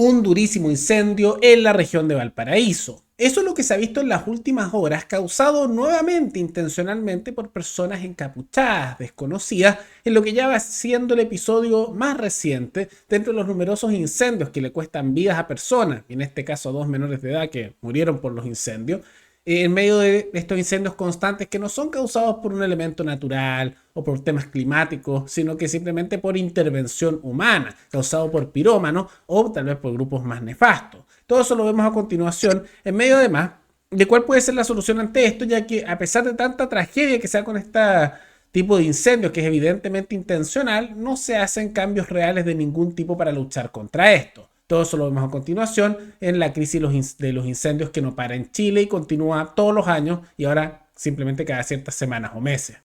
un durísimo incendio en la región de Valparaíso. Eso es lo que se ha visto en las últimas horas, causado nuevamente intencionalmente por personas encapuchadas, desconocidas, en lo que ya va siendo el episodio más reciente dentro de los numerosos incendios que le cuestan vidas a personas, y en este caso a 2 menores de edad que murieron por los incendios, en medio de estos incendios constantes que no son causados por un elemento natural o por temas climáticos, sino que simplemente por intervención humana, causado por pirómanos o tal vez por grupos más nefastos. Todo eso lo vemos a continuación, en medio además de cuál puede ser la solución ante esto, ya que a pesar de tanta tragedia que se da con este tipo de incendios, que es evidentemente intencional, no se hacen cambios reales de ningún tipo para luchar contra esto. Todo eso lo vemos a continuación en la crisis de los incendios que no para en Chile y continúa todos los años y ahora simplemente cada ciertas semanas o meses.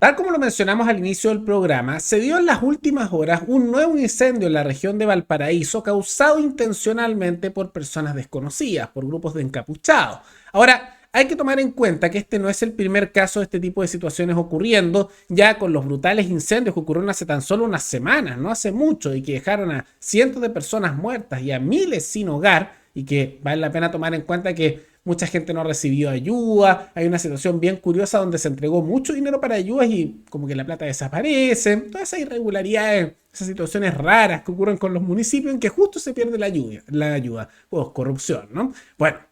Tal como lo mencionamos al inicio del programa, se dio en las últimas horas un nuevo incendio en la región de Valparaíso causado intencionalmente por personas desconocidas, por grupos de encapuchados. Ahora, hay que tomar en cuenta que este no es el primer caso de este tipo de situaciones ocurriendo, ya con los brutales incendios que ocurrieron hace tan solo unas semanas, no hace mucho, y que dejaron a cientos de personas muertas y a miles sin hogar, y que vale la pena tomar en cuenta que mucha gente no recibió ayuda, hay una situación bien curiosa donde se entregó mucho dinero para ayudas y como que la plata desaparece, todas esas irregularidades, esas situaciones raras que ocurren con los municipios en que justo se pierde la ayuda, pues corrupción, ¿no? Bueno.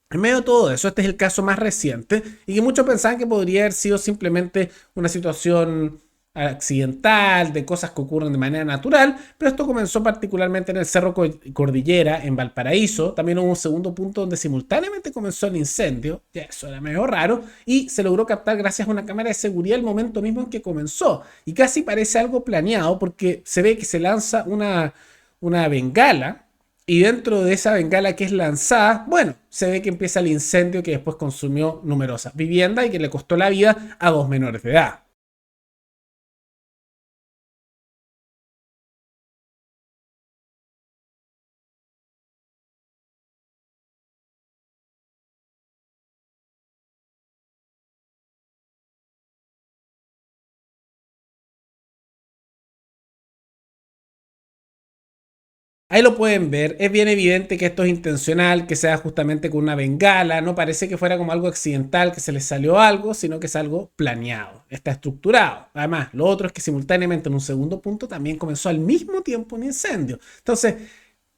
En medio de todo eso, este es el caso más reciente y que muchos pensaban que podría haber sido simplemente una situación accidental, de cosas que ocurren de manera natural, pero esto comenzó particularmente en el Cerro Cordillera, en Valparaíso. También hubo un segundo punto donde simultáneamente comenzó el incendio, ya eso era medio raro, y se logró captar gracias a una cámara de seguridad el momento mismo en que comenzó. Y casi parece algo planeado porque se ve que se lanza una bengala. Y dentro de esa bengala que es lanzada, bueno, se ve que empieza el incendio que después consumió numerosas viviendas y que le costó la vida a 2 menores de edad. Ahí lo pueden ver, es bien evidente que esto es intencional, que sea justamente con una bengala, no parece que fuera como algo accidental, que se les salió algo, sino que es algo planeado, está estructurado. Además, lo otro es que simultáneamente en un segundo punto también comenzó al mismo tiempo un incendio. Entonces,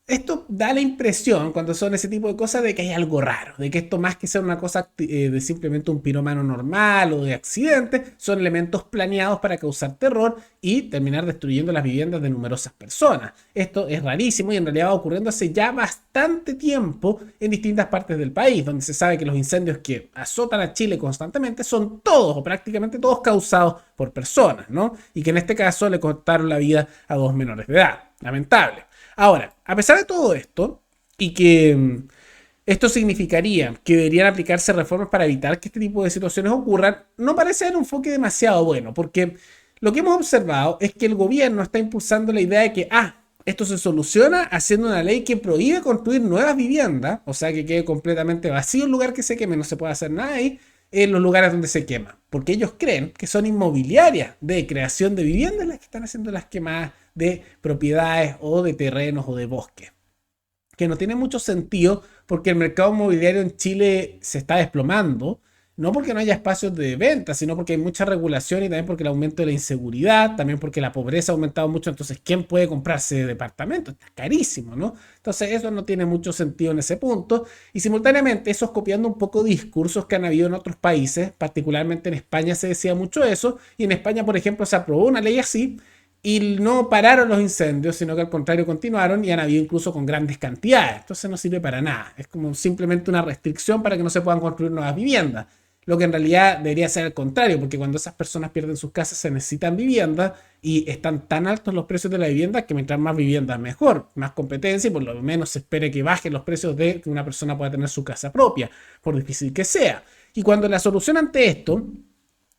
esto da la impresión, cuando son ese tipo de cosas, de que hay algo raro, de que esto más que ser una cosa de simplemente un pirómano normal o de accidente, son elementos planeados para causar terror y terminar destruyendo las viviendas de numerosas personas. Esto es rarísimo y en realidad va ocurriendo hace ya bastante tiempo en distintas partes del país, donde se sabe que los incendios que azotan a Chile constantemente son todos o prácticamente todos causados por personas, ¿no? Y que en este caso le costaron la vida a 2 menores de edad. Lamentable. Ahora, a pesar de todo esto, y que esto significaría que deberían aplicarse reformas para evitar que este tipo de situaciones ocurran, no parece ser un enfoque demasiado bueno, porque lo que hemos observado es que el gobierno está impulsando la idea de que, esto se soluciona haciendo una ley que prohíbe construir nuevas viviendas, o sea que quede completamente vacío el lugar que se queme, no se puede hacer nada ahí, en los lugares donde se quema, porque ellos creen que son inmobiliarias de creación de viviendas las que están haciendo las quemadas de propiedades o de terrenos o de bosques, que no tiene mucho sentido porque el mercado inmobiliario en Chile se está desplomando, no porque no haya espacios de venta, sino porque hay mucha regulación y también porque el aumento de la inseguridad, también porque la pobreza ha aumentado mucho, entonces ¿quién puede comprarse departamento? Está carísimo, ¿no? Entonces eso no tiene mucho sentido en ese punto y simultáneamente eso es copiando un poco discursos que han habido en otros países, particularmente en España se decía mucho eso y en España, por ejemplo, se aprobó una ley así y no pararon los incendios, sino que al contrario continuaron y han habido incluso con grandes cantidades. Entonces no sirve para nada. Es como simplemente una restricción para que no se puedan construir nuevas viviendas. Lo que en realidad debería ser al contrario, porque cuando esas personas pierden sus casas se necesitan viviendas y están tan altos los precios de la vivienda que mientras más viviendas mejor, más competencia y por lo menos se espere que bajen los precios de que una persona pueda tener su casa propia, por difícil que sea. Y cuando la solución ante esto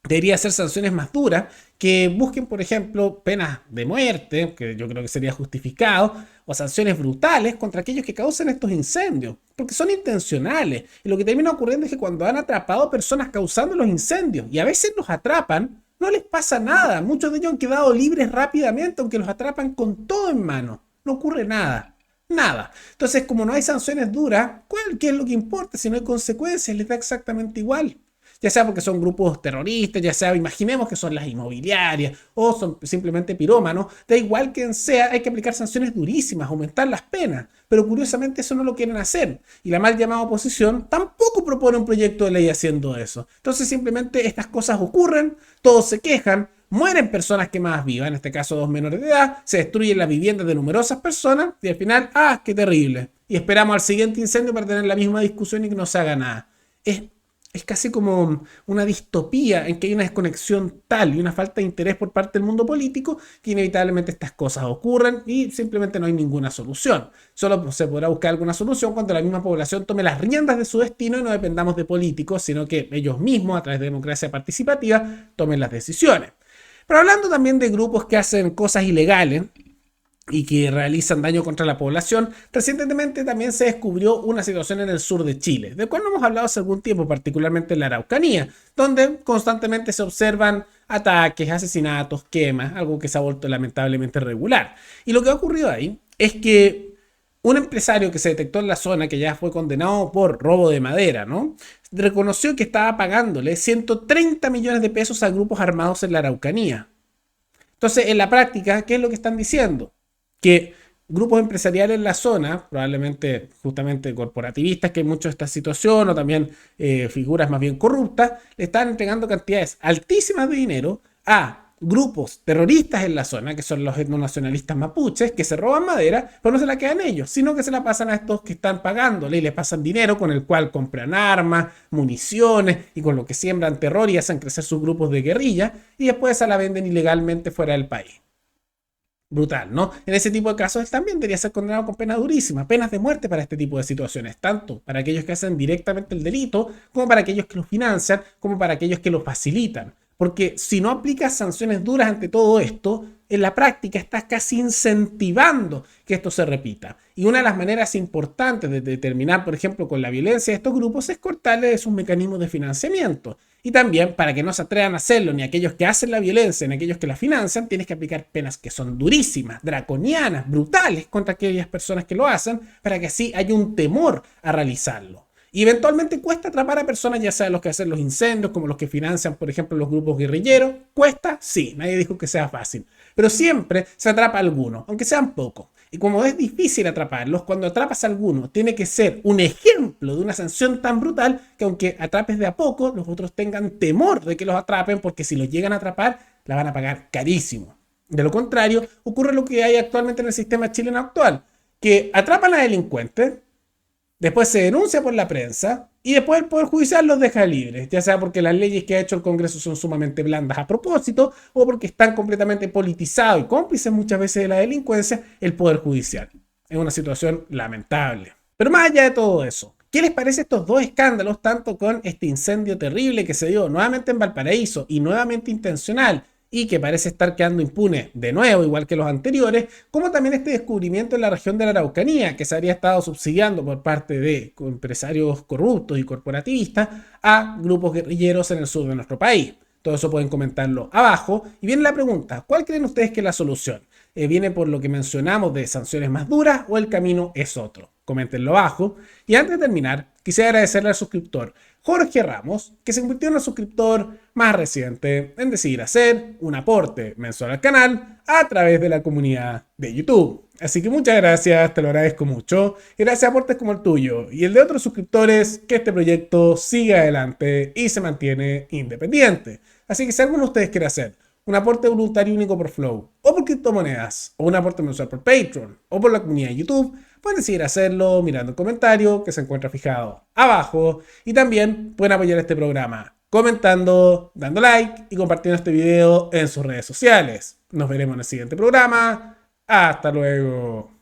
debería ser sanciones más duras, que busquen, por ejemplo, penas de muerte, que yo creo que sería justificado, o sanciones brutales contra aquellos que causan estos incendios, porque son intencionales. Y lo que termina ocurriendo es que cuando han atrapado personas causando los incendios, y a veces los atrapan No les pasa nada. Muchos de ellos han quedado libres rápidamente, aunque los atrapan con todo en mano. No ocurre nada. Nada. Entonces, como no hay sanciones duras, ¿qué es lo que importa? Si no hay consecuencias, les da exactamente igual. Ya sea porque son grupos terroristas, ya sea, imaginemos que son las inmobiliarias o son simplemente pirómanos, da igual quien sea, hay que aplicar sanciones durísimas, aumentar las penas. Pero curiosamente eso no lo quieren hacer. Y la mal llamada oposición tampoco propone un proyecto de ley haciendo eso. Entonces simplemente estas cosas ocurren, todos se quejan, mueren personas quemadas vivas, en este caso 2 menores de edad, se destruyen las viviendas de numerosas personas y al final, ¡ah, qué terrible! Y esperamos al siguiente incendio para tener la misma discusión y que no se haga nada. Es es casi como una distopía en que hay una desconexión tal y una falta de interés por parte del mundo político que inevitablemente estas cosas ocurren y simplemente no hay ninguna solución. Solo se podrá buscar alguna solución cuando la misma población tome las riendas de su destino y no dependamos de políticos, sino que ellos mismos, a través de democracia participativa, tomen las decisiones. Pero hablando también de grupos que hacen cosas ilegales y que realizan daño contra la población, recientemente también se descubrió una situación en el sur de Chile, de cual no hemos hablado hace algún tiempo, particularmente en la Araucanía, donde constantemente se observan ataques, asesinatos, quemas, algo que se ha vuelto lamentablemente regular. Y lo que ha ocurrido ahí es que un empresario que se detectó en la zona, que ya fue condenado por robo de madera, ¿no? Reconoció que estaba pagándole 130 millones de pesos a grupos armados en la Araucanía. Entonces, en la práctica, ¿qué es lo que están diciendo? Que grupos empresariales en la zona, probablemente justamente corporativistas, que hay mucho de esta situación, o también figuras más bien corruptas, le están entregando cantidades altísimas de dinero a grupos terroristas en la zona, que son los etnonacionalistas mapuches, que se roban madera, pero no se la quedan ellos, sino que se la pasan a estos que están pagándole y les pasan dinero con el cual compran armas, municiones y con lo que siembran terror y hacen crecer sus grupos de guerrilla y después se la venden ilegalmente fuera del país. Brutal, ¿no? En ese tipo de casos él también debería ser condenado con pena durísima, penas de muerte para este tipo de situaciones, tanto para aquellos que hacen directamente el delito, como para aquellos que lo financian, como para aquellos que lo facilitan. Porque si no aplicas sanciones duras ante todo esto, en la práctica estás casi incentivando que esto se repita. Y una de las maneras importantes de terminar, por ejemplo, con la violencia de estos grupos es cortarles sus mecanismos de financiamiento. Y también, para que no se atrevan a hacerlo ni aquellos que hacen la violencia ni aquellos que la financian, tienes que aplicar penas que son durísimas, draconianas, brutales contra aquellas personas que lo hacen, para que así haya un temor a realizarlo. Y eventualmente cuesta atrapar a personas, ya sea los que hacen los incendios, como los que financian, por ejemplo, los grupos guerrilleros. ¿Cuesta? Sí, nadie dijo que sea fácil. Pero siempre se atrapa a alguno, aunque sean pocos. Y como es difícil atraparlos, cuando atrapas a alguno, tiene que ser un ejemplo de una sanción tan brutal que aunque atrapes de a poco, los otros tengan temor de que los atrapen, porque si los llegan a atrapar, la van a pagar carísimo. De lo contrario, ocurre lo que hay actualmente en el sistema chileno actual, que atrapan a delincuentes, después se denuncia por la prensa y después el Poder Judicial los deja libres, ya sea porque las leyes que ha hecho el Congreso son sumamente blandas a propósito o porque están completamente politizados y cómplices muchas veces de la delincuencia el Poder Judicial. Es una situación lamentable. Pero más allá de todo eso, ¿qué les parece estos dos escándalos, tanto con este incendio terrible que se dio nuevamente en Valparaíso y nuevamente intencional, y que parece estar quedando impune de nuevo, igual que los anteriores, como también este descubrimiento en la región de la Araucanía, que se habría estado subsidiando por parte de empresarios corruptos y corporativistas a grupos guerrilleros en el sur de nuestro país? Todo eso pueden comentarlo abajo. Y viene la pregunta, ¿cuál creen ustedes que es la solución? ¿Viene por lo que mencionamos de sanciones más duras o el camino es otro? Coméntenlo abajo. Y antes de terminar, quisiera agradecerle al suscriptor Jorge Ramos, que se convirtió en el suscriptor más reciente en decidir hacer un aporte mensual al canal a través de la comunidad de YouTube. Así que muchas gracias, te lo agradezco mucho. Y gracias a aportes como el tuyo y el de otros suscriptores, que este proyecto siga adelante y se mantiene independiente. Así que si alguno de ustedes quiere hacer un aporte voluntario único por Flow, o por criptomonedas, o un aporte mensual por Patreon, o por la comunidad de YouTube, pueden decidir hacerlo mirando el comentario que se encuentra fijado abajo. Y también pueden apoyar este programa comentando, dando like y compartiendo este video en sus redes sociales. Nos veremos en el siguiente programa. Hasta luego.